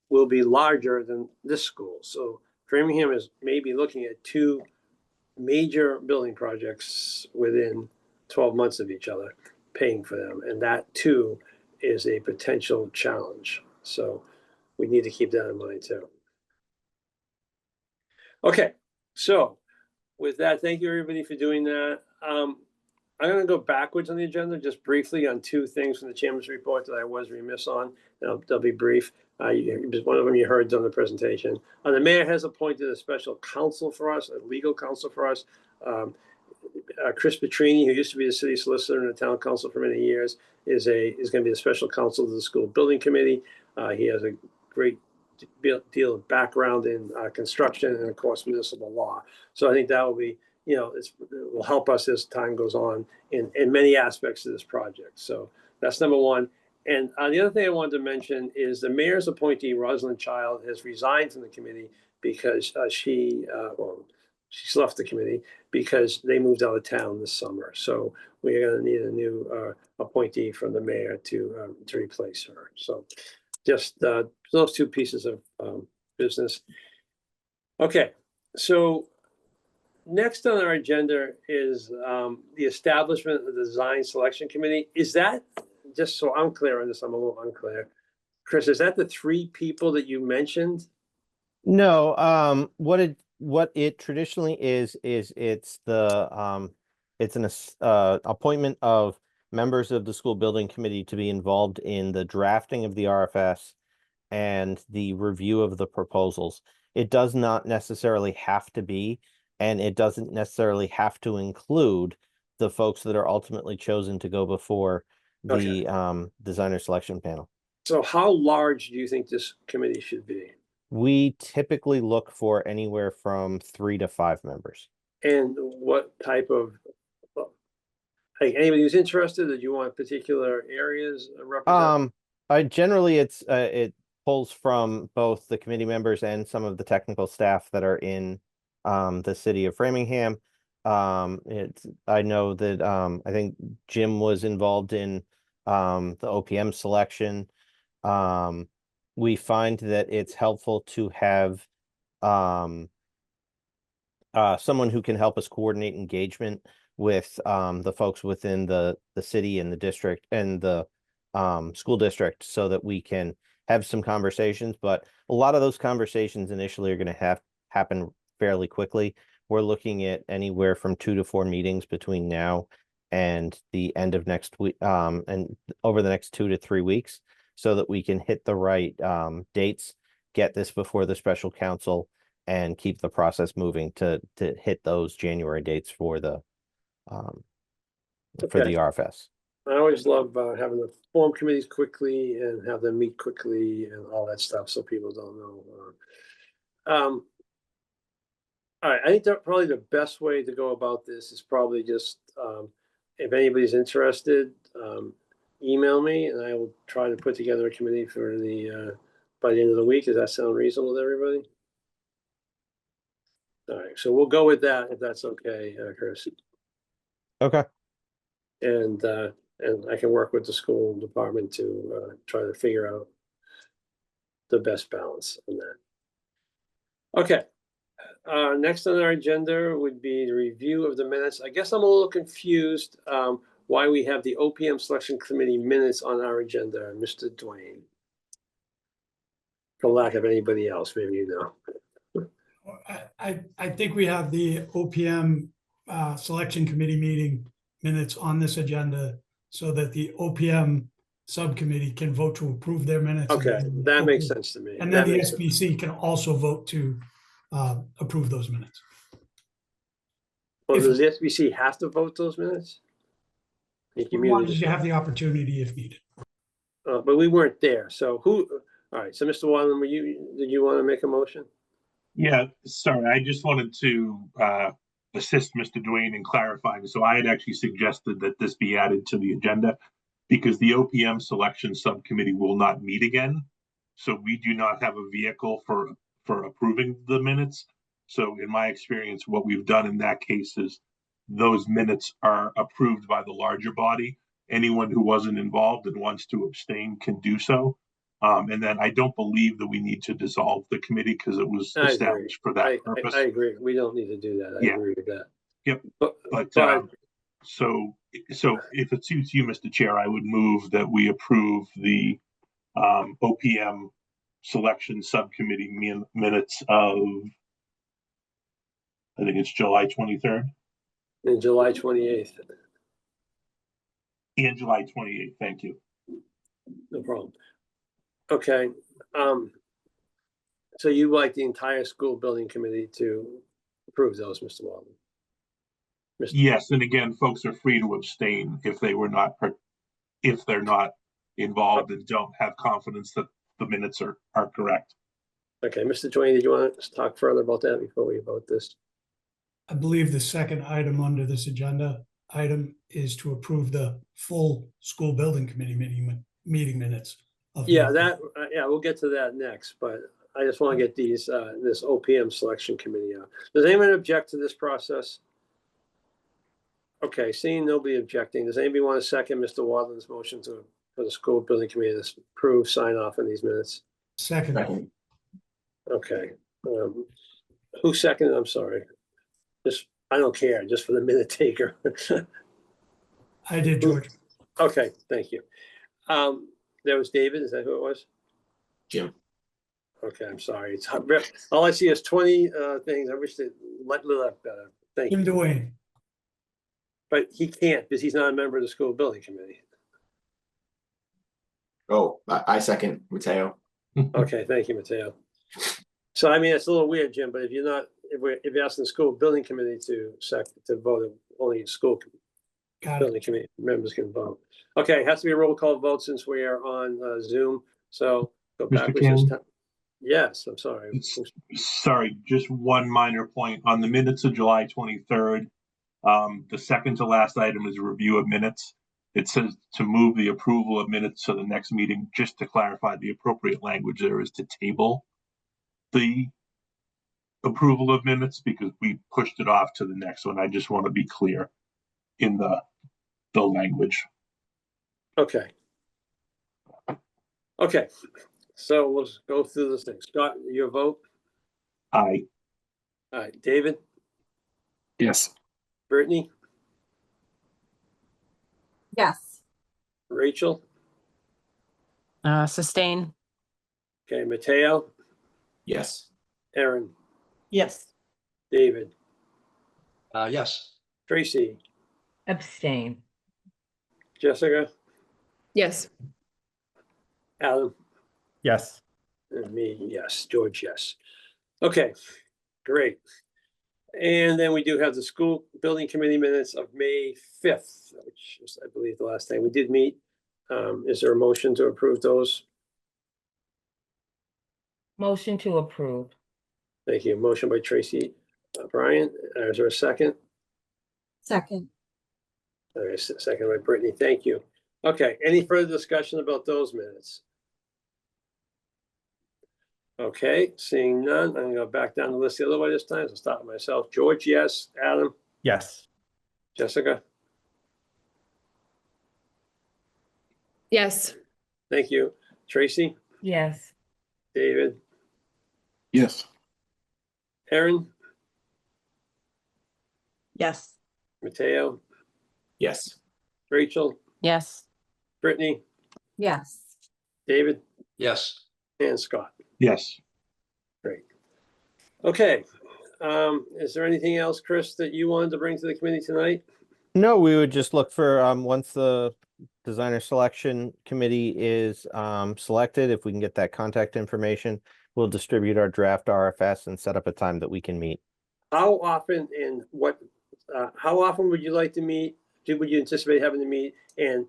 B: will be larger than this school. So Framingham is maybe looking at two major building projects within 12 months of each other, paying for them. And that too is a potential challenge. So we need to keep that in mind too. Okay, so with that, thank you everybody for doing that. I'm going to go backwards on the agenda just briefly on two things from the chairman's report that I was remiss on. They'll be brief. One of them you heard on the presentation. The mayor has appointed a special counsel for us, a legal counsel for us. Chris Petrini, who used to be the city solicitor and the town council for many years, is going to be the special counsel to the school building committee. He has a great deal of background in construction and, of course, municipal law. So I think that will be, it will help us as time goes on in many aspects of this project. So that's number one. And the other thing I wanted to mention is the mayor's appointee, Rosalind Child, has resigned from the committee because she's left the committee because they moved out of town this summer. So we're going to need a new appointee from the mayor to replace her. So just those two pieces of business. Okay, so next on our agenda is the establishment of the design selection committee. Is that, just so I'm clear on this, I'm a little unclear. Chris, is that the 3 people that you mentioned?
E: No, what it traditionally is it's the it's an appointment of members of the school building committee to be involved in the drafting of the RFS and the review of the proposals. It does not necessarily have to be, and it doesn't necessarily have to include the folks that are ultimately chosen to go before the designer selection panel.
B: So how large do you think this committee should be?
E: We typically look for anywhere from 3 to 5 members.
B: And what type of, like, anybody who's interested, that you want particular areas represented?
E: Generally it pulls from both the committee members and some of the technical staff that are in the city of Framingham. I know that I think Jim was involved in the OPM selection. We find that it's helpful to have someone who can help us coordinate engagement with the folks within the city and the district and the school district, so that we can have some conversations. But a lot of those conversations initially are going to happen fairly quickly. We're looking at anywhere from 2 to 4 meetings between now and the end of next week, and over the next 2 to 3 weeks, so that we can hit the right dates, get this before the special council, and keep the process moving to hit those January dates for the RFS.
B: I always love having to form committees quickly and have them meet quickly and all that stuff, so people don't know. All right, I think that probably the best way to go about this is probably just, if anybody's interested, email me and I will try to put together a committee for by the end of the week. Does that sound reasonable to everybody? All right, so we'll go with that if that's okay, Chris.
E: Okay.
B: And I can work with the school department to try to figure out the best balance on that. Okay. Next on our agenda would be the review of the minutes. I guess I'm a little confused why we have the OPM selection committee minutes on our agenda, Mr. Dwayne. For lack of anybody else, maybe you know.
C: I think we have the OPM selection committee meeting minutes on this agenda so that the OPM subcommittee can vote to approve their minutes.
B: Okay, that makes sense to me.
C: And then the SBC can also vote to approve those minutes.
B: Well, does the SBC have to vote those minutes?
C: As long as you have the opportunity if needed.
B: But we weren't there, so who? All right, so Mr. Wadman, did you want to make a motion?
I: Yeah, sorry, I just wanted to assist Mr. Dwayne in clarifying. So I had actually suggested that this be added to the agenda because the OPM selection subcommittee will not meet again. So we do not have a vehicle for approving the minutes. So in my experience, what we've done in that case is those minutes are approved by the larger body. Anyone who wasn't involved and wants to abstain can do so. And then I don't believe that we need to dissolve the committee because it was established for that purpose.
B: I agree. We don't need to do that. I agree with that.
I: Yep. But so if it suits you, Mr. Chair, I would move that we approve the OPM selection subcommittee minutes of, I think it's July 23rd.
B: And July 28th.
I: And July 28th. Thank you.
B: No problem. Okay. So you like the entire school building committee to approve those, Mr. Walden?
I: Yes, and again, folks are free to abstain if they're not involved and don't have confidence that the minutes are correct.
B: Okay, Mr. Dwayne, did you want to talk further about that before we vote this?
C: I believe the second item under this agenda item is to approve the full school building committee meeting minutes. of
B: Yeah,
C: the-
B: that, yeah, we'll get to that next, but I just want to get these, this OPM selection committee out. Does anyone object to this process? Okay, seeing nobody objecting, does anybody want to second Mr. Wadland's motion for the school building committee to approve, sign off on these minutes?
C: Second,
B: Okay, who seconded? I'm sorry. Just, I don't care, just for the minute taker.
C: I did, George.
B: Okay, thank you. There was David, is that who it was?
N: Jim.
B: Okay, I'm sorry. It's all I see is 20 things. I wish they let that better. Thank
C: Jim
B: you.
C: Dwayne.
B: But he can't because he's not a member of the school building committee.
N: Oh, I second Mateo.
B: Okay, thank you, Mateo. So I mean, it's a little weird, Jim, but if you're not, if you're asking the school building committee to vote, only school
C: Got it.
B: building committee members can vote. Okay, it has to be a roll call vote since we are on Zoom. So go
I: Mr.
B: backwards this
I: King?
B: time. Yes, I'm sorry.
I: Sorry, just one minor point. On the minutes of July 23rd, the second to last item is a review of minutes. It says to move the approval of minutes to the next meeting. Just to clarify, the appropriate language there is to table the approval of minutes because we pushed it off to the next one. I just want to be clear in the language.
B: Okay. Okay, so we'll just go through this thing. Scott, your vote?
I: Aye.
B: All right, David,
M: Yes.
B: Brittany,
P: Yes.
B: Rachel,
O: Sustain.
B: okay, Mateo,
N: Yes.
B: Aaron,
H: Yes.
B: David,
Q: Yes.
B: Tracy,
L: Abstain.
B: Jessica,
K: Yes.
B: Adam,
J: Yes.
B: and me, yes. George, yes. Okay, great. And then we do have the school building committee minutes of May 5th, which is, I believe, the last time we did meet. Is there a motion to approve those?
L: Motion to approve.
B: Thank you. Motion by Tracy. Brian, is there a second?
P: Second.
B: All right, second by Brittany. Thank you. Okay, any further discussion about those minutes? Okay, seeing none, I'm gonna go back down the list the other way this time. So start with myself. George, yes. Adam,
J: Yes.
B: Jessica,
K: Yes.
B: thank you. Tracy,
L: Yes.
B: David,
M: Yes.
B: Aaron,
H: Yes.
B: Mateo,
N: Yes.
B: Rachel,
O: Yes.
B: Brittany,
P: Yes.
B: David,
Q: Yes.
B: and Scott.
I: Yes.
B: Great. Okay, is there anything else, Chris, that you wanted to bring to the committee tonight?
E: No, we would just look for, once the designer selection committee is selected, if we can get that contact information, we'll distribute our draft RFS and set up a time that we can meet.
B: How often and what, how often would you like to meet? Would you anticipate having to meet? And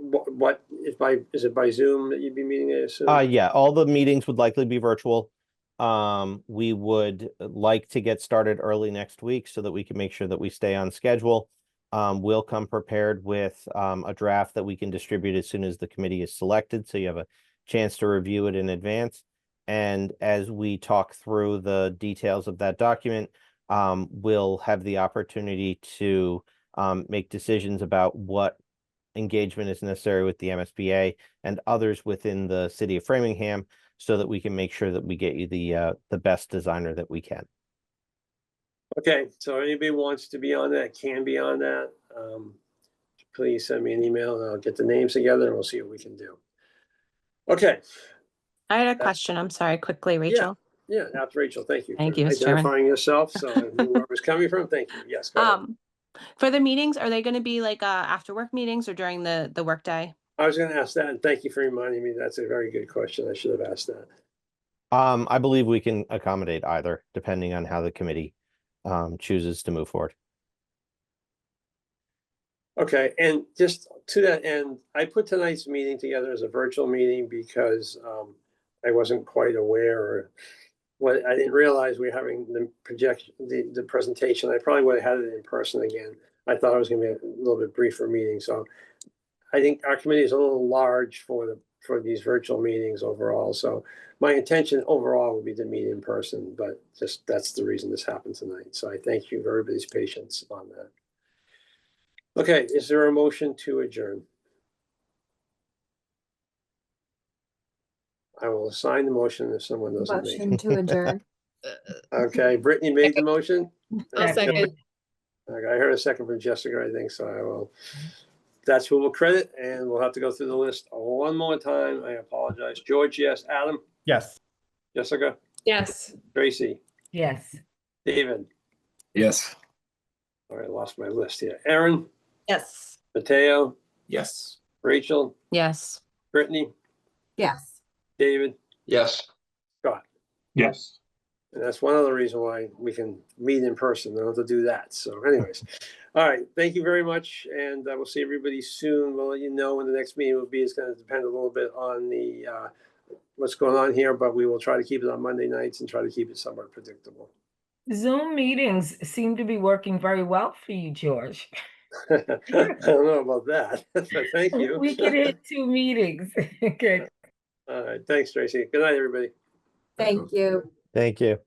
B: what is it by Zoom that you'd be meeting, I assume?
E: Yeah, all the meetings would likely be virtual. We would like to get started early next week so that we can make sure that we stay on schedule. We'll come prepared with a draft that we can distribute as soon as the committee is selected, so you have a chance to review it in advance. And as we talk through the details of that document, we'll have the opportunity to make decisions about what engagement is necessary with the MSBA and others within the city of Framingham, so that we can make sure that we get you the best designer that we can.
B: Okay, so anybody wants to be on that, can be on that. Please send me an email and I'll get the names together and we'll see what we can do. Okay,
O: I had a question. I'm sorry, quickly, Rachel.
B: yeah, after Rachel, thank you.
O: Thank
B: for
O: you, Mr. Chairman.
B: identifying yourself, so I knew where it was coming from. Thank you. Yes, go ahead.
O: For the meetings, are they going to be like after work meetings or during the workday?
B: I was gonna ask that, and thank you for reminding me. That's a very good question. I should have asked that.
E: I believe we can accommodate either, depending on how the committee chooses to move forward.
B: Okay, and just to that end, I put tonight's meeting together as a virtual meeting because I wasn't quite aware, or what I didn't realize we were having the projection, the presentation. I probably would have had it in person again. I thought it was gonna be a little bit briefer meeting, so I think our committee is a little large for these virtual meetings overall. So my intention overall would be to meet in person, but just that's the reason this happened tonight. So I thank you for everybody's patience on that. Okay, is there a motion to adjourn? I will assign the motion if someone doesn't make
P: Motion
B: it.
P: to adjourn.
B: Okay, Brittany made the motion.
K: I'll second.
B: Okay, I heard a second from Jessica, I think, so I will. That's who we'll credit, and we'll have to go through the list one more time. I apologize. George, yes. Adam?
J: Yes.
B: Jessica?
K: Yes.
B: Tracy?
L: Yes.
B: David?
M: Yes.
B: All right, I lost my list here. Aaron?
H: Yes.
B: Mateo?
N: Yes.
B: Rachel?
O: Yes.
B: Brittany?
P: Yes.
B: David?
Q: Yes.
B: Scott?
I: Yes.
B: And that's one other reason why we can meet in person. We don't have to do that. So anyways, all right. Thank you very much. And we'll see everybody soon. We'll let you know when the next meeting will be. It's going to depend a little bit on the what's going on here, but we will try to keep it on Monday nights and try to keep it somewhat predictable.
L: Zoom meetings seem to be working very well for you, George.
B: I don't know about that. Thank you.
L: We could hit 2 meetings. Okay.
B: All right. Thanks, Tracy. Good night, everybody.
P: Thank you.
E: Thank you.